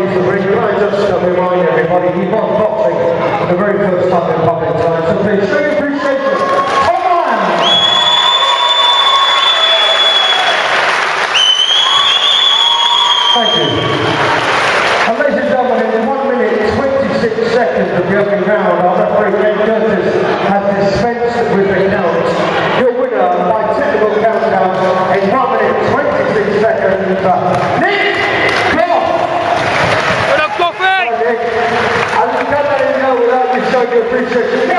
piece of ring. Can I just remind everybody, he won boxing for the very first time in public tonight, so please show your appreciation. Come on! Thank you. And ladies and gentlemen, in 1 minute 26 seconds of the opening round, our referee Ken Curtis has dispensed with the count. Your winner by technical countdown in 1 minute 26 seconds, Nick Goff! Good luck, Goffy! And we can't let him go without you showing your appreciation.